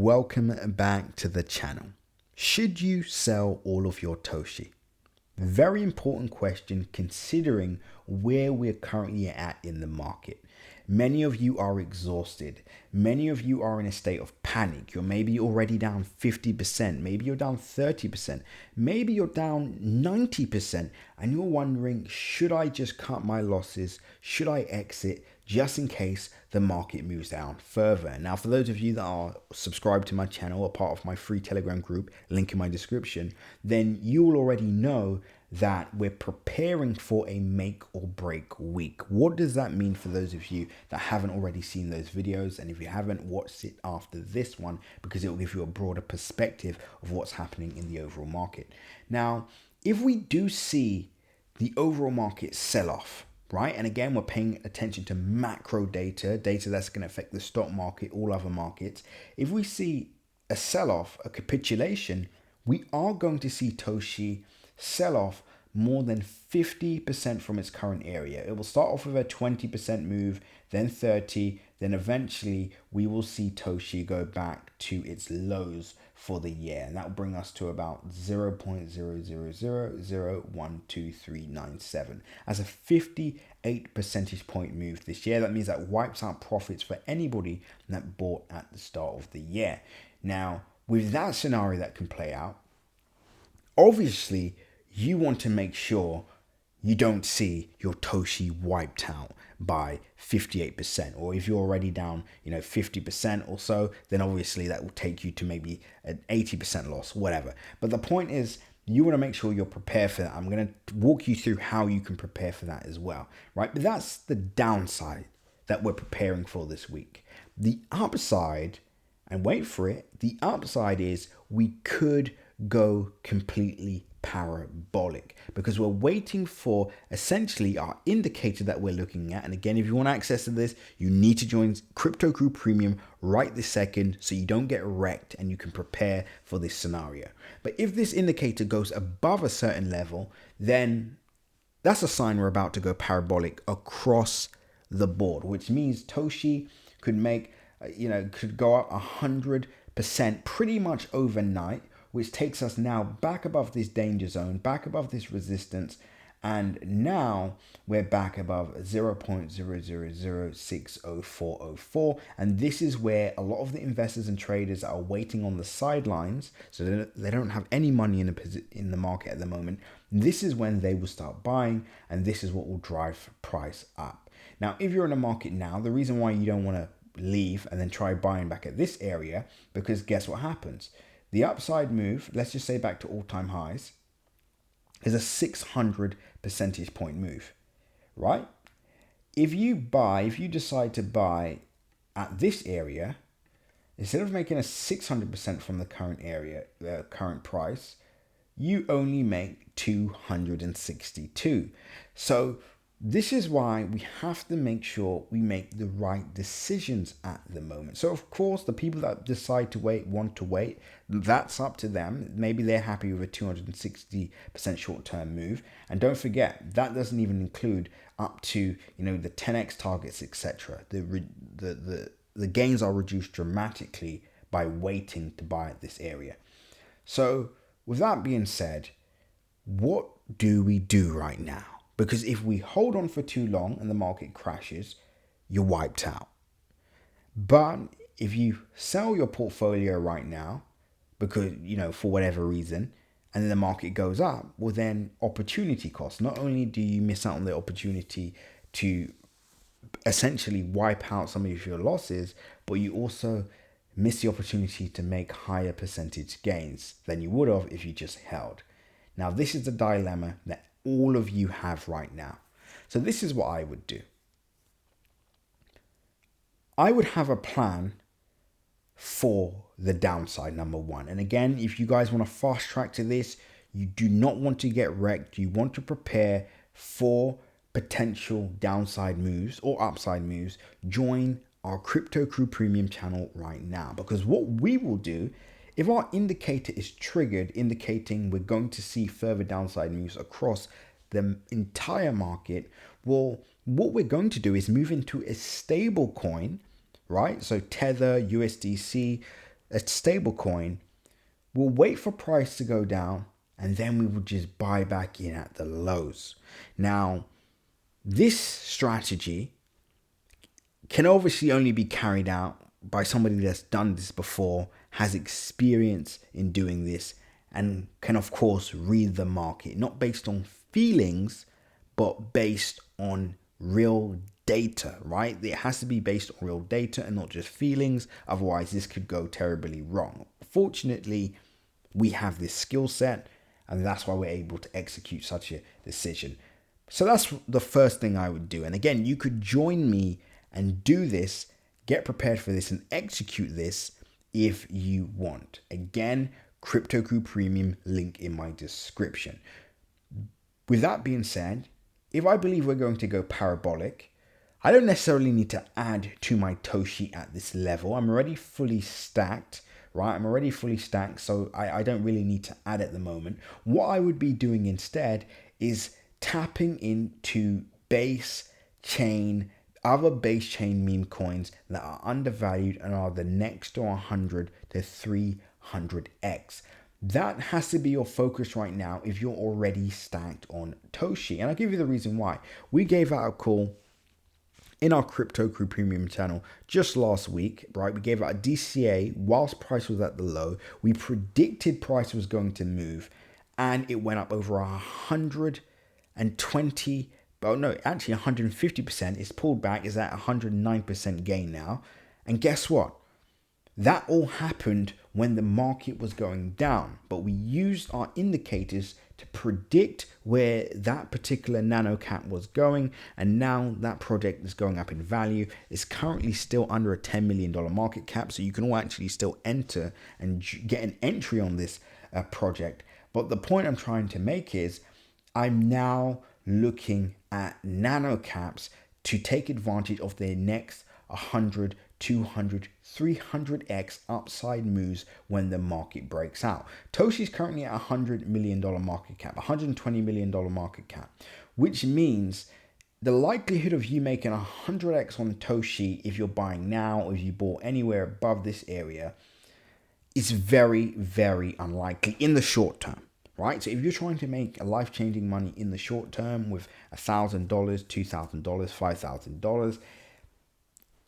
welcome back to the channel. Should you sell all of your Toshi? Very important question considering where we're currently at in the market. Many of you are exhausted. Many of you are in a state of panic. You're maybe already down 50%. Maybe you're down 30%. Maybe you're down 90%. And you're wondering, should I just cut my losses? Should I exit just in case the market moves down further? Now, for those of you that are subscribed to my channel or part of my free Telegram group, link in my description, then you will already know that we're preparing for a make or break week. What does that mean for those of you that haven't already seen those videos? And if you haven't, watched it after this one, because it will give you a broader perspective of what's happening in the overall market. Now, if we do see the overall market sell off, right? And again, we're paying attention to macro data that's going to affect the stock market, all other markets. If we see a sell-off, a capitulation, we are going to see Toshi sell off more than 50% from its current area. It will start off with a 20% move, then 30, then eventually we will see Toshi go back to its lows for the year, and that will bring us to about 0.000012397 as a 58 percentage point move this year. That means that wipes out profits for anybody that bought at the start of the year. Now, with that scenario that can play out, obviously you want to make sure you don't see your Toshi wiped out by 58%, or if you're already down 50% or so, then obviously that will take you to maybe an 80% loss, whatever. But the point is, you want to make sure you're prepared for that. I'm going to walk you through how you can prepare for that as well, right? But that's the downside that we're preparing for this week. The upside, and wait for it, the upside is we could go completely parabolic, because we're waiting for essentially our indicator that we're looking at. And again, if you want access to this, you need to join Crypto Crew Premium right this second so you don't get wrecked and you can prepare for this scenario. But if this indicator goes above a certain level, then that's a sign we're about to go parabolic across the board, which means Toshi could make could go up 100% pretty much overnight, which takes us now back above this danger zone, back above this resistance, and now we're back above 0.000600404, and this is where a lot of the investors and traders are waiting on the sidelines, so they don't have any money in the market at the moment. This is when they will start buying, and this is what will drive price up. Now, if you're in the market now, the reason why you don't want to leave and then try buying back at this area, because guess what happens? The upside move, let's just say back to all-time highs, is a 600 percentage point move, right? If you decide to buy at this area, instead of making a 600% from the current area, current price, you only make 262. So this is why we have to make sure we make the right decisions at the moment. So of course, the people that decide to want to wait, that's up to them. Maybe they're happy with a 260% short-term move. And don't forget, that doesn't even include up to, the 10x targets, etc. The gains are reduced dramatically by waiting to buy at this area. So with that being said, what do we do right now? Because if we hold on for too long and the market crashes, you're wiped out. But if you sell your portfolio right now, because, for whatever reason, and then the market goes up, well then opportunity cost. Not only do you miss out on the opportunity to essentially wipe out some of your losses, but you also miss the opportunity to make higher percentage gains than you would have if you just held. Now, this is the dilemma that all of you have right now. So this is what I would do. I would have a plan for the downside, number one. And again, if you guys want to fast track to this, you do not want to get wrecked. You want to prepare for potential downside moves or upside moves. Join our Crypto Crew Premium channel right now, because what we will do, if our indicator is triggered, indicating we're going to see further downside moves across the entire market, well, what we're going to do is move into a stable coin, right? So Tether, USDC, a stable coin, we'll wait for price to go down, and then we will just buy back in at the lows. Now, this strategy can obviously only be carried out by somebody that's done this before, has experience in doing this, and can, of course, read the market, not based on feelings, but based on real data, right? It has to be based on real data and not just feelings. Otherwise, this could go terribly wrong. Fortunately, we have this skill set, and that's why we're able to execute such a decision. So that's the first thing I would do. And again, you could join me and do this, get prepared for this, and execute this if you want. Again, Crypto Crew Premium, link in my description. With that being said, if I believe we're going to go parabolic, I don't necessarily need to add to my Toshi at this level. I'm already fully stacked, right? I'm already fully stacked, so I don't really need to add at the moment. What I would be doing instead is tapping into basechain, other basechain meme coins that are undervalued and are the next to 100 to 300x. That has to be your focus right now if you're already stacked on Toshi. And I'll give you the reason why. We gave out a call in our Crypto Crew Premium channel just last week, right? We gave out a DCA whilst price was at the low. We predicted price was going to move, and it went up over 120, well, no, actually 150%. It's pulled back, is at 109% gain now. And guess what? That all happened when the market was going down, but we used our indicators to predict where that particular nano cap was going, and now that project is going up in value. It's currently still under a $10 million market cap, so you can all actually still enter and get an entry on this project. But the point I'm trying to make is I'm now looking at nano caps to take advantage of their next 100, 200, 300x upside moves when the market breaks out. Toshi is currently at $100 million market cap, $120 million market cap, which means the likelihood of you making 100x on Toshi if you're buying now or if you bought anywhere above this area is very, very unlikely in the short term. Right? So if you're trying to make a life-changing money in the short term with $1,000, $2,000, $5,000,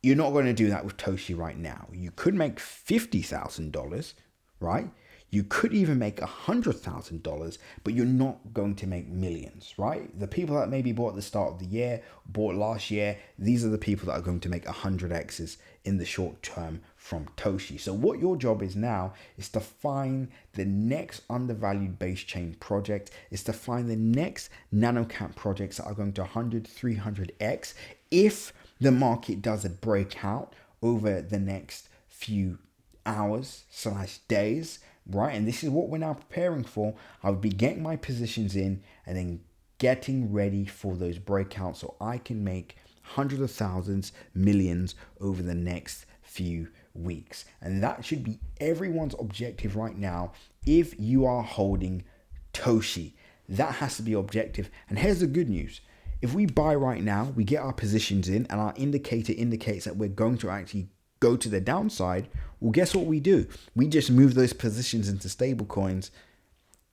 you're not going to do that with Toshi right now. You could make $50,000, right? You could even make $100,000, but you're not going to make millions, right? The people that maybe bought at the start of the year, bought last year, these are the people that are going to make 100x's in the short term from Toshi. So what your job is now is to find the next undervalued base chain project, is to find the next nano cap projects that are going to 100, 300x. If the market does a breakout over the next few hours / days, right? And this is what we're now preparing for. I'll be getting my positions in and then getting ready for those breakouts so I can make hundreds of thousands, millions over the next few weeks. And that should be everyone's objective right now if you are holding Toshi. That has to be objective. And here's the good news. If we buy right now, we get our positions in and our indicator indicates that we're going to actually go to the downside, well, guess what we do? We just move those positions into stable coins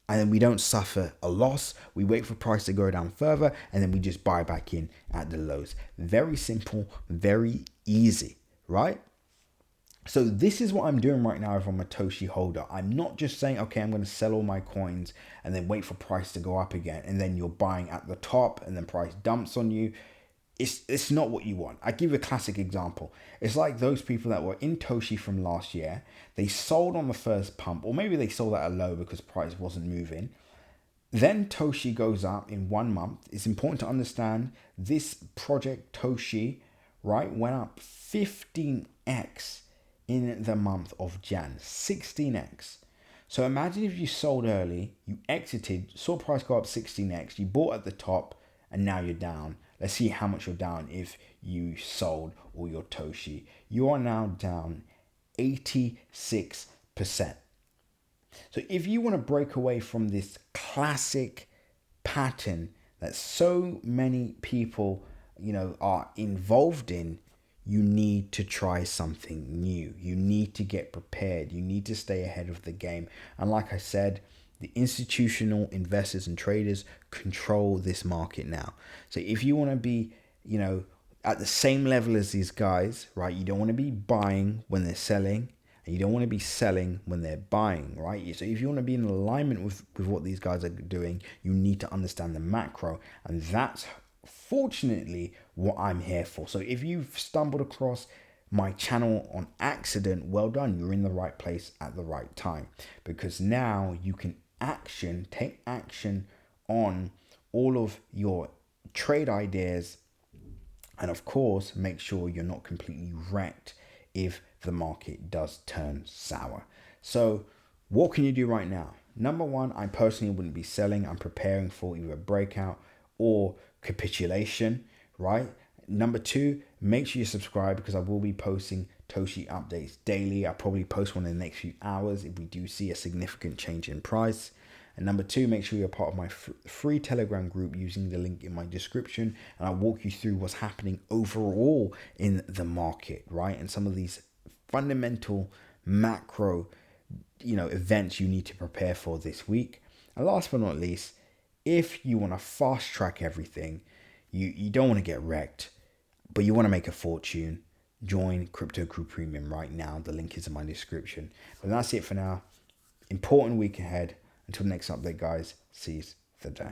and then we don't suffer a loss. We wait for price to go down further and then we just buy back in at the lows. Very simple, very easy, right? So this is what I'm doing right now if I'm a Toshi holder. I'm not just saying, okay, I'm going to sell all my coins and then wait for price to go up again. And then you're buying at the top and then price dumps on you. It's not what you want. I give you a classic example. It's like those people that were in Toshi from last year. They sold on the first pump, or maybe they sold at a low because price wasn't moving. Then Toshi goes up in 1 month. It's important to understand this project Toshi, right, went up 15x in the month of Jan, 16x. So imagine if you sold early, you exited, saw price go up 16x, you bought at the top, and now you're down. Let's see how much you're down if you sold all your Toshi. You are now down 86%. So if you want to break away from this classic pattern that so many people, are involved in, you need to try something new. You need to get prepared. You need to stay ahead of the game. And like I said, the institutional investors and traders control this market now. So if you want to be, at the same level as these guys, right? You don't want to be buying when they're selling, and you don't want to be selling when they're buying, right? So if you want to be in alignment with what these guys are doing, you need to understand the macro. And that's fortunately what I'm here for. So if you've stumbled across my channel on accident, well done. You're in the right place at the right time, because now you can take action on all of your trade ideas. And of course, make sure you're not completely wrecked if the market does turn sour. So what can you do right now? Number one, I personally wouldn't be selling. I'm preparing for either a breakout or capitulation, right? Number two, make sure you subscribe, because I will be posting Toshi updates daily. I'll probably post one in the next few hours if we do see a significant change in price. And number two, make sure you're part of my free Telegram group using the link in my description. And I'll walk you through what's happening overall in the market, right? And some of these fundamental macro, events you need to prepare for this week. And last but not least, if you want to fast track everything, you don't want to get wrecked, but you want to make a fortune, join Crypto Crew Premium right now. The link is in my description. But that's it for now. Important week ahead. Until next update, guys, seize the day.